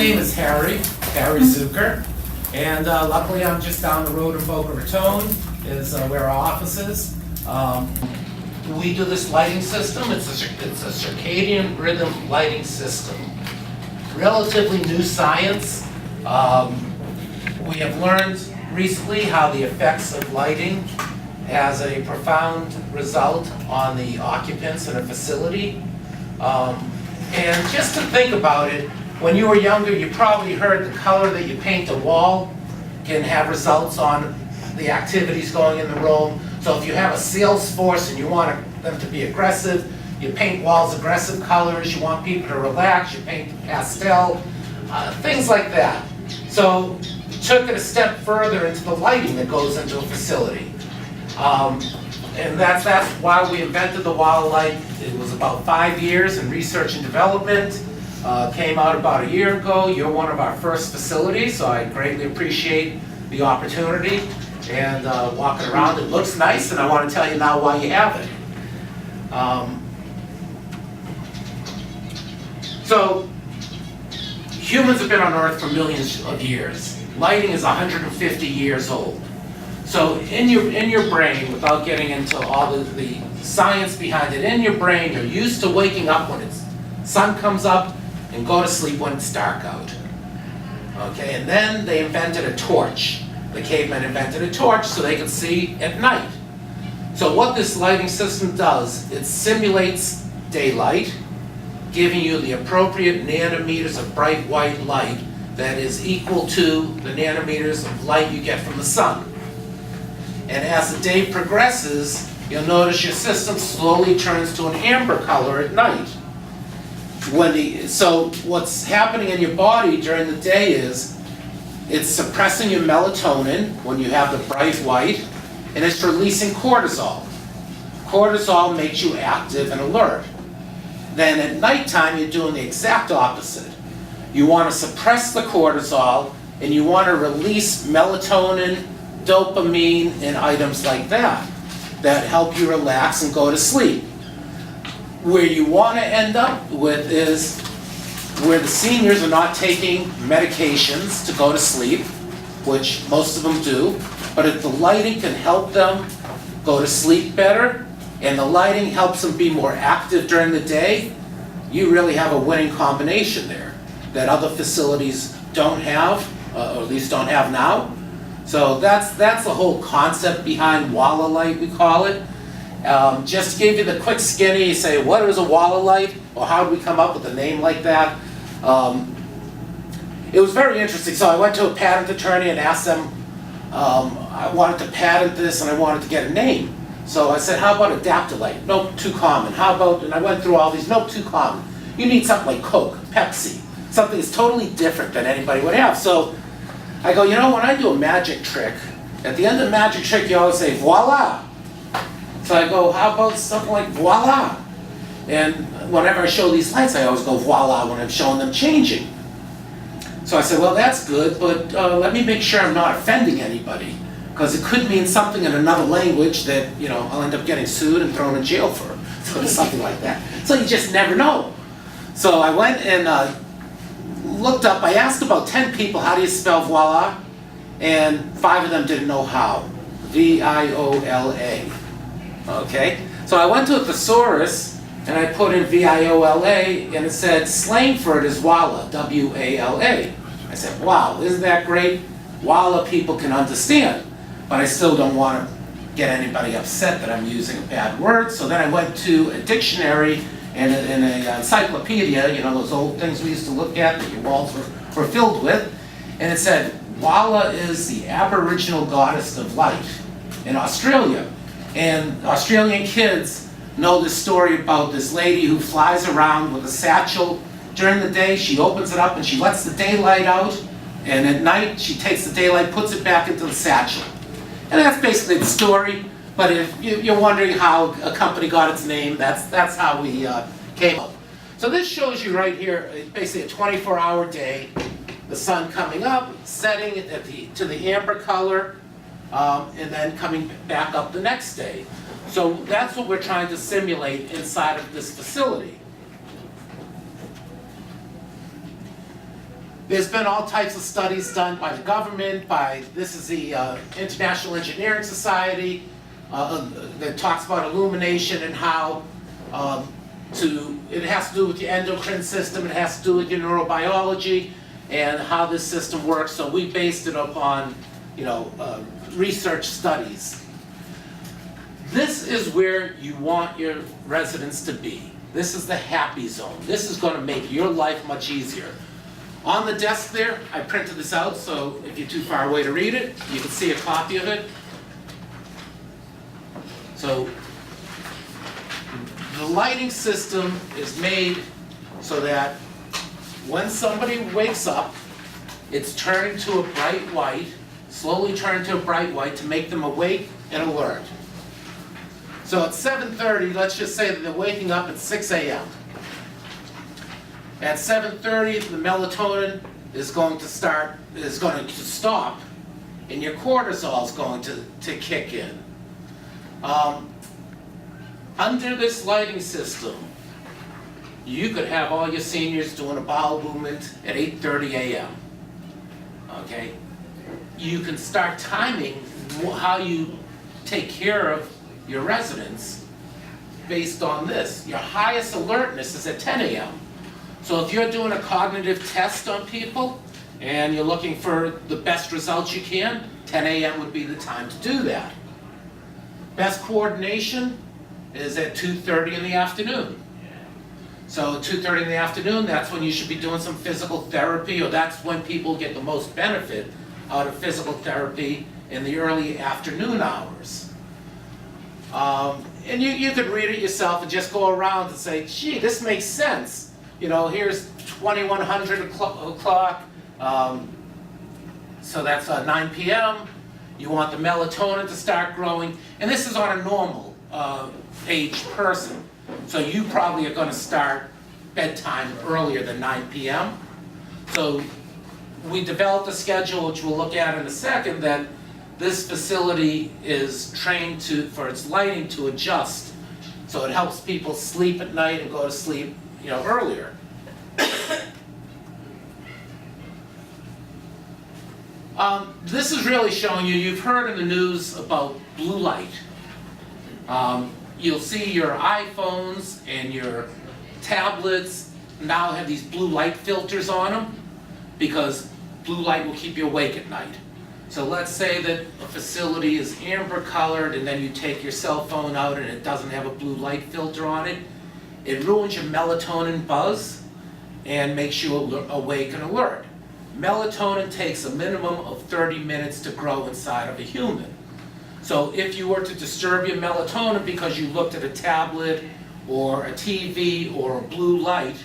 name is Harry Zucker, and luckily I'm just down the road in Boca Raton is where our office is. We do this lighting system. It's a Circadian Rhythm lighting system. Relatively new science. We have learned recently how the effects of lighting has a profound result on the occupants in a facility. And just to think about it, when you were younger, you probably heard the color that you paint a wall can have results on the activities going in the room. So if you have a sales force and you want them to be aggressive, you paint walls aggressive colors. You want people to relax, you paint pastel, things like that. So we took it a step further into the lighting that goes into a facility. And that's why we invented the WalaLight. It was about 5 years in research and development. Came out about a year ago. You're one of our first facilities, so I greatly appreciate the opportunity and walking around. It looks nice, and I want to tell you now why you have it. So humans have been on Earth for millions of years. Lighting is 150 years old. So in your brain, without getting into all the science behind it, in your brain, you're used to waking up when it's sun comes up and go to sleep when it's dark out. Okay, and then they invented a torch. The cavemen invented a torch so they could see at night. So what this lighting system does, it simulates daylight, giving you the appropriate nanometers of bright white light that is equal to the nanometers of light you get from the sun. And as the day progresses, you'll notice your system slowly turns to an amber color at night. So what's happening in your body during the day is it's suppressing your melatonin when you have the bright white, and it's releasing cortisol. Cortisol makes you active and alert. Then at nighttime, you're doing the exact opposite. You want to suppress the cortisol, and you want to release melatonin, dopamine, and items like that help you relax and go to sleep. Where you want to end up with is where the seniors are not taking medications to go to sleep, which most of them do, but if the lighting can help them go to sleep better, and the lighting helps them be more active during the day, you really have a winning combination there that other facilities don't have, or at least don't have now. So that's the whole concept behind WalaLight, we call it. Just to give you the quick skinny, you say, what is a WalaLight? Or how did we come up with a name like that? It was very interesting. So I went to a patent attorney and asked them, I wanted to patent this and I wanted to get a name. So I said, how about Adaptolite? Nope, too common. How about, and I went through all these, nope, too common. You need something like Coke, Pepsi, something that's totally different than anybody would have. So I go, you know, when I do a magic trick, at the end of the magic trick, you always say, voila. So I go, how about something like voila? And whenever I show these lights, I always go voila when I'm showing them changing. So I said, well, that's good, but let me make sure I'm not offending anybody, because it could mean something in another language that, you know, I'll end up getting sued and thrown in jail for. So something like that. So you just never know. So I went and looked up, I asked about 10 people, how do you spell voila? And 5 of them didn't know how. V-I-O-L-A. Okay? So I went to a thesaurus and I put in V-I-O-L-A and it said slang for it is Wala, W-A-L-A. I said, wow, isn't that great? Wala people can understand, but I still don't want to get anybody upset that I'm using a bad word. So then I went to a dictionary and in an encyclopedia, you know, those old things we used to look at that your walls were filled with, and it said, Wala is the Aboriginal goddess of light in Australia. And Australian kids know this story about this lady who flies around with a satchel. During the day, she opens it up and she lets the daylight out, and at night, she takes the daylight, puts it back into the satchel. And that's basically the story. But if you're wondering how a company got its name, that's how we came up. So this shows you right here, basically a 24-hour day, the sun coming up, setting to the amber color, and then coming back up the next day. So that's what we're trying to simulate inside of this facility. There's been all types of studies done by the government, this is the International Engineering Society, that talks about illumination and how it has to do with your endocrine system, it has to do with your neurobiology, and how this system works. So we based it upon, research studies. This is where you want your residents to be. This is the happy zone. This is going to make your life much easier. On the desk there, I printed this out, so if you're too far away to read it, you can see a copy of it. So the lighting system is made so that when somebody wakes up, it's turning to a bright white, slowly turning to a bright white to make them awake and alert. So at 7:30, let's just say that they're waking up at 6 a.m. At 7:30, the melatonin is going to stop, and your cortisol is going to kick in. Under this lighting system, you could have all your seniors doing a bowel movement at 8:30 a.m. Okay? You can start timing how you take care of your residents based on this. Your highest alertness is at 10 a.m. So if you're doing a cognitive test on people and you're looking for the best results you can, 10 a.m. would be the time to do that. Best coordination is at 2:30 in the afternoon. So 2:30 in the afternoon, that's when you should be doing some physical therapy, or that's when people get the most benefit out of physical therapy in the early afternoon hours. And you could read it yourself and just go around and say, gee, this makes sense. Here's 2100 o'clock, so that's 9 p.m. You want the melatonin to start growing, and this is on a normal age person. So you probably are going to start bedtime earlier than 9 p.m. So we developed a schedule, which we'll look at in a second, that this facility is trained for its lighting to adjust. So it helps people sleep at night and go to sleep, earlier. This is really showing you've heard in the news about blue light. You'll see your iPhones and your tablets now have these blue light filters on them because blue light will keep you awake at night. So let's say that a facility is amber colored and then you take your cell phone out and it doesn't have a blue light filter on it. It ruins your melatonin buzz and makes you awake and alert. Melatonin takes a minimum of 30 minutes to grow inside of a human. So if you were to disturb your melatonin because you looked at a tablet or a TV or a blue light,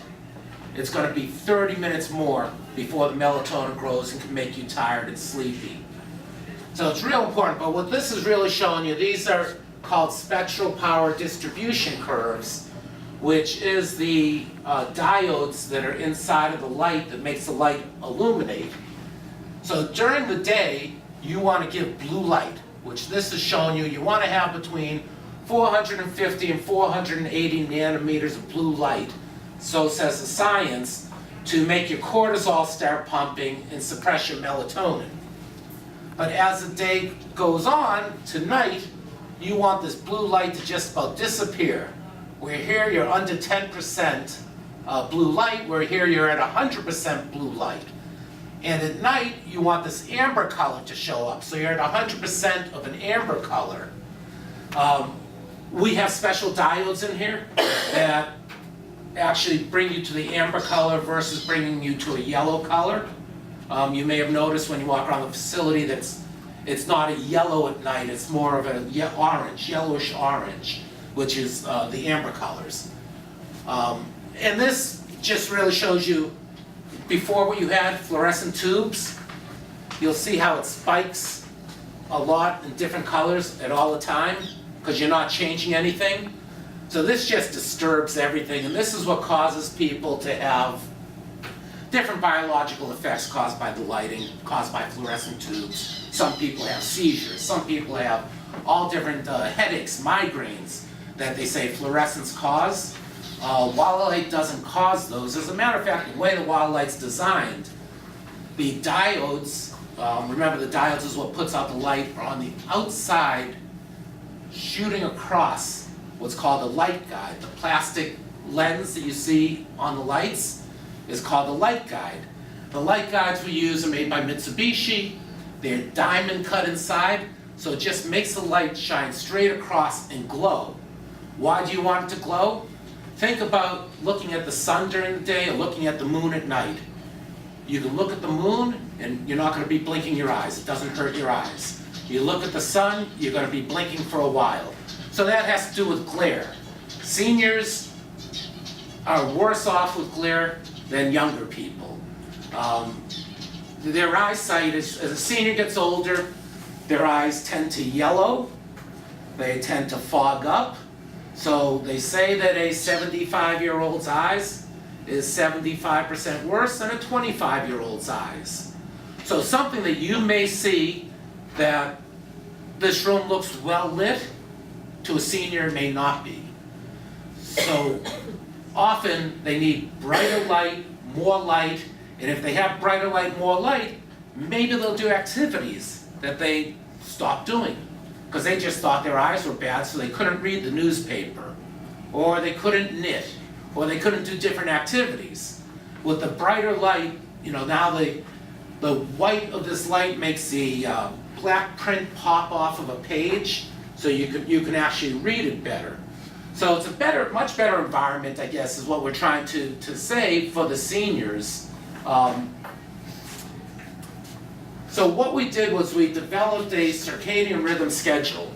it's going to be 30 minutes more before the melatonin grows and can make you tired and sleepy. So it's real important, but what this is really showing you, these are called spectral power distribution curves, which is the diodes that are inside of the light that makes the light illuminate. So during the day, you want to give blue light, which this is showing you, you want to have between 450 and 480 nanometers of blue light, so says the science, to make your cortisol start pumping and suppress your melatonin. But as the day goes on, to night, you want this blue light to just about disappear. Where here you're under 10% blue light, where here you're at 100% blue light. And at night, you want this amber color to show up. So you're at 100% of an amber color. We have special diodes in here that actually bring you to the amber color versus bringing you to a yellow color. You may have noticed when you walk around the facility that it's not a yellow at night, it's more of an orange, yellowish orange, which is the amber colors. And this just really shows you, before what you had, fluorescent tubes, you'll see how it spikes a lot in different colors at all the time, because you're not changing anything. So this just disturbs everything, and this is what causes people to have different biological effects caused by the lighting, caused by fluorescent tubes. Some people have seizures, some people have all different headaches, migraines that they say fluorescence cause. WalaLight doesn't cause those. As a matter of fact, the way the WalaLight's designed, The diodes, remember the diodes is what puts out the light, are on the outside shooting across what's called a light guide. The plastic lens that you see on the lights is called a light guide. The light guides we use are made by Mitsubishi. They're diamond cut inside, so it just makes the light shine straight across and glow. Why do you want it to glow? Think about looking at the sun during the day or looking at the moon at night. You can look at the moon and you're not going to be blinking your eyes. It doesn't hurt your eyes. You look at the sun, you're going to be blinking for a while. So that has to do with glare. Seniors are worse off with glare than younger people. Their eyesight, as a senior gets older, their eyes tend to yellow, they tend to fog up. So they say that a 75-year-old's eyes is 75% worse than a 25-year-old's eyes. So something that you may see that this room looks well lit, to a senior may not be. So often they need brighter light, more light, and if they have brighter light, more light, maybe they'll do activities that they stopped doing because they just thought their eyes were bad, so they couldn't read the newspaper, or they couldn't knit, or they couldn't do different activities. With the brighter light, now the white of this light makes the black print pop off of a page, so you can actually read it better. So it's a much better environment, I guess, is what we're trying to say for the seniors. So what we did was we developed a circadian rhythm schedule.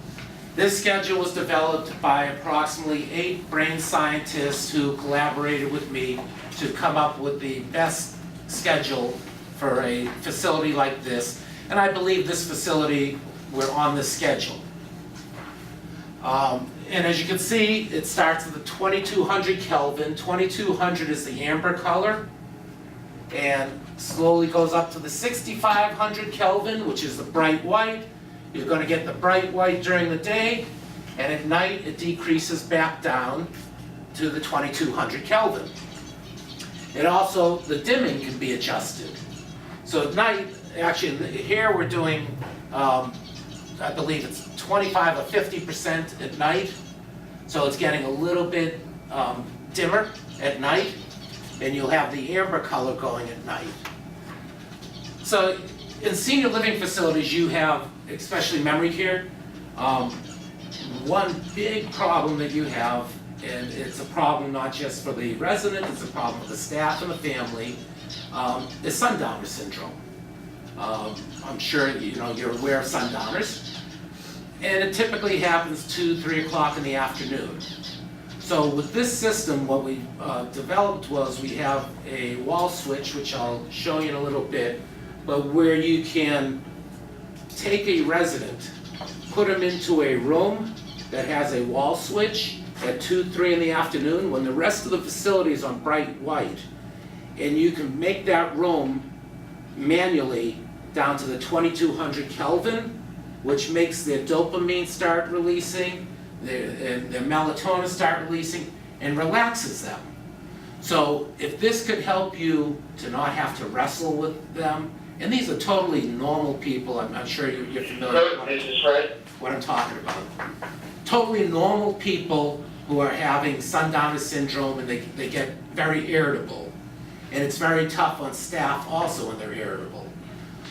This schedule was developed by approximately 8 brain scientists who collaborated with me to come up with the best schedule for a facility like this. And I believe this facility, we're on the schedule. And as you can see, it starts at the 2200 Kelvin. 2200 is the amber color, and slowly goes up to the 6500 Kelvin, which is the bright white. You're going to get the bright white during the day, and at night it decreases back down to the 2200 Kelvin. And also, the dimming can be adjusted. So at night, actually here we're doing, I believe it's 25 or 50% at night. So it's getting a little bit dimmer at night, and you'll have the amber color going at night. So in senior living facilities, you have, especially memory care, one big problem that you have, and it's a problem not just for the resident, it's a problem for the staff and the family, is sundowner syndrome. I'm sure you're aware of sundowners. And it typically happens 2, 3 o'clock in the afternoon. So with this system, what we developed was we have a wall switch, which I'll show you in a little bit, but where you can take a resident, put them into a room that has a wall switch at 2, 3 in the afternoon when the rest of the facility is on bright white, and you can make that room manually down to the 2200 Kelvin, which makes their dopamine start releasing, their melatonin start releasing, and relaxes them. So if this could help you to not have to wrestle with them, and these are totally normal people, I'm sure you're familiar with what I'm talking about. Totally normal people who are having sundowner syndrome, and they get very irritable. And it's very tough on staff also when they're irritable.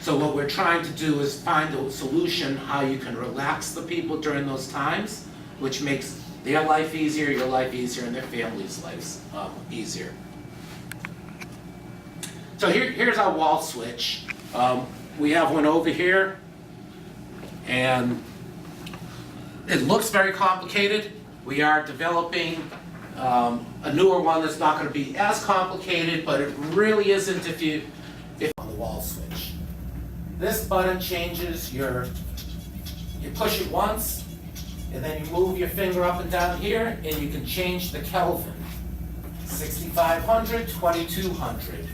So what we're trying to do is find a solution how you can relax the people during those times, which makes their life easier, your life easier, and their family's lives easier. So here's our wall switch. We have one over here, and it looks very complicated. We are developing a newer one that's not going to be as complicated, but it really isn't if on the wall switch. This button changes you push it once, and then you move your finger up and down here, and you can change the Kelvin. 6500, 2200.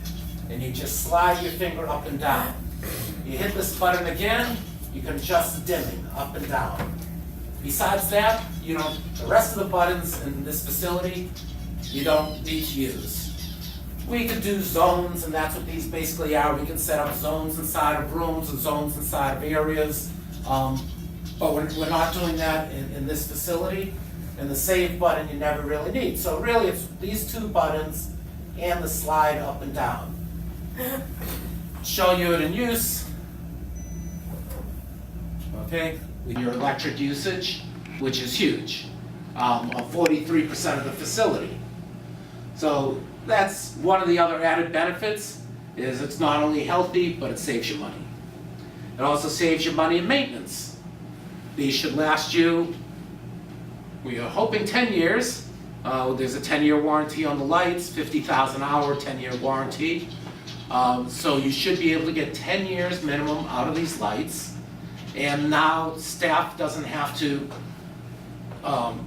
And you just slide your finger up and down. You hit this button again, you can adjust the dimming up and down. Besides that, the rest of the buttons in this facility, you don't need to use. we could do zones, and that's what these basically are. We can set up zones inside of rooms and zones inside of areas. But we're not doing that in this facility. And the save button you never really need. So really it's these two buttons and the slide up and down. Show you it in use. Okay, with your electric usage, which is huge, of 43% of the facility. So that's one of the other added benefits, is it's not only healthy, but it saves you money. It also saves you money in maintenance. These should last you, we are hoping 10 years. There's a 10-year warranty on the lights, 50,000 hour, 10-year warranty. So you should be able to get 10 years minimum out of these lights. And now staff doesn't have to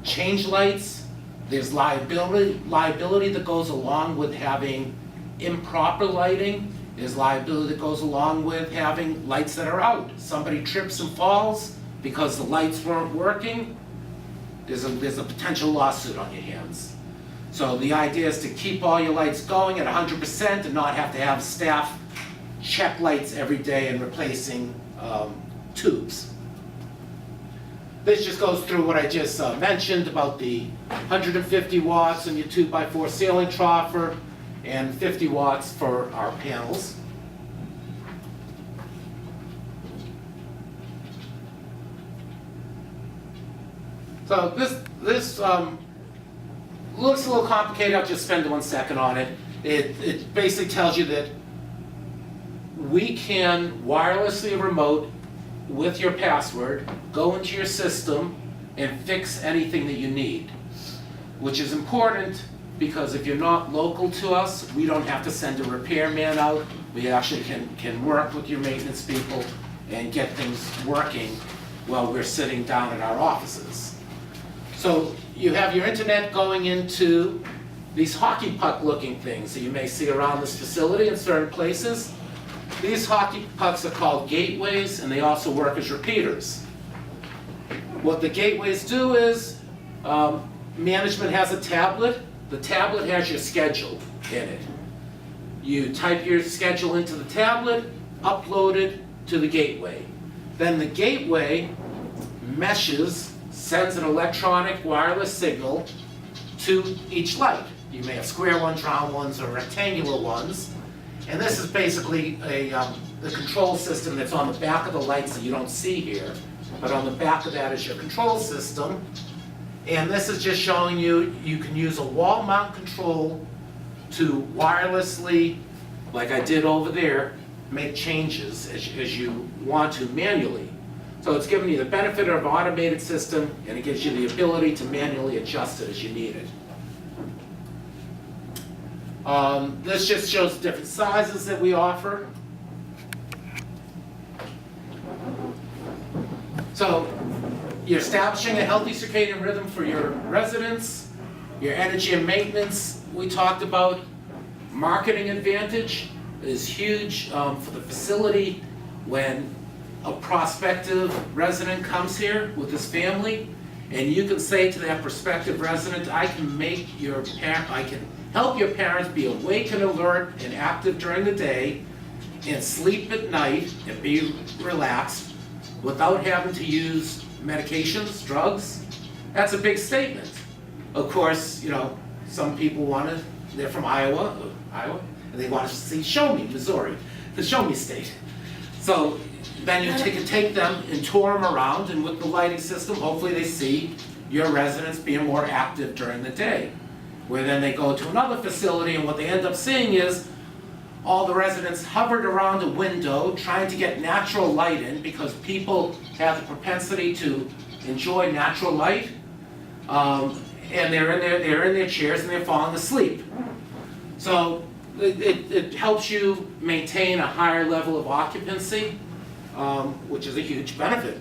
change lights. There's liability that goes along with having improper lighting. There's liability that goes along with having lights that are out. Somebody trips and falls because the lights weren't working. There's a potential lawsuit on your hands. So the idea is to keep all your lights going at 100% and not have to have staff check lights every day and replacing tubes. This just goes through what I just mentioned about the 150 watts in your 2x4 ceiling troffer and 50 watts for our panels. So this looks a little complicated. I'll just spend 1 second on it. It basically tells you that we can wirelessly remote with your password go into your system and fix anything that you need, which is important because if you're not local to us, we don't have to send a repairman out. We actually can work with your maintenance people and get things working while we're sitting down in our offices. So you have your internet going into these hockey puck looking things that you may see around this facility in certain places. These hockey pucks are called gateways, and they also work as repeaters. What the gateways do is, management has a tablet. The tablet has your schedule in it. You type your schedule into the tablet, upload it to the gateway. Then the gateway meshes, sends an electronic wireless signal to each light. You may have square ones, round ones, or rectangular ones. And this is basically the control system that's on the back of the lights that you don't see here. But on the back of that is your control system. And this is just showing you, you can use a wall mount control to wirelessly, like I did over there, make changes as you want to manually. So it's giving you the benefit of an automated system, and it gives you the ability to manually adjust it as you need it. This just shows different sizes that we offer. So you're establishing a healthy circadian rhythm for your residents, your energy and maintenance. We talked about marketing advantage is huge for the facility. When a prospective resident comes here with his family, and you can say to that prospective resident, I can help your parents be awake and alert and active during the day and sleep at night and be relaxed without having to use medications, drugs. That's a big statement. Of course, you know, some people they're from Iowa, and they want to see Show Me, Missouri, the Show Me state. So then you can take them and tour them around, and with the lighting system, hopefully they see your residents being more active during the day. Where then they go to another facility, and what they end up seeing is all the residents hovered around a window trying to get natural light in, because people have the propensity to enjoy natural light, and they're in their chairs and they're falling asleep. So it helps you maintain a higher level of occupancy, which is a huge benefit.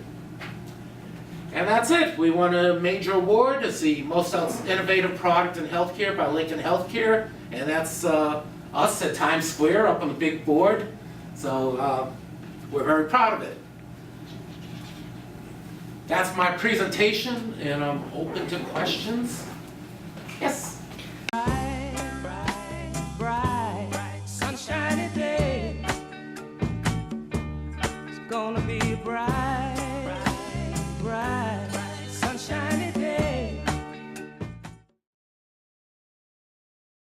And that's it. We won a major award as the most innovative product in healthcare by Lincoln Healthcare, and that's us at Times Square up on the big board. So we're very proud of it. That's my presentation, and I'm open to questions. Yes?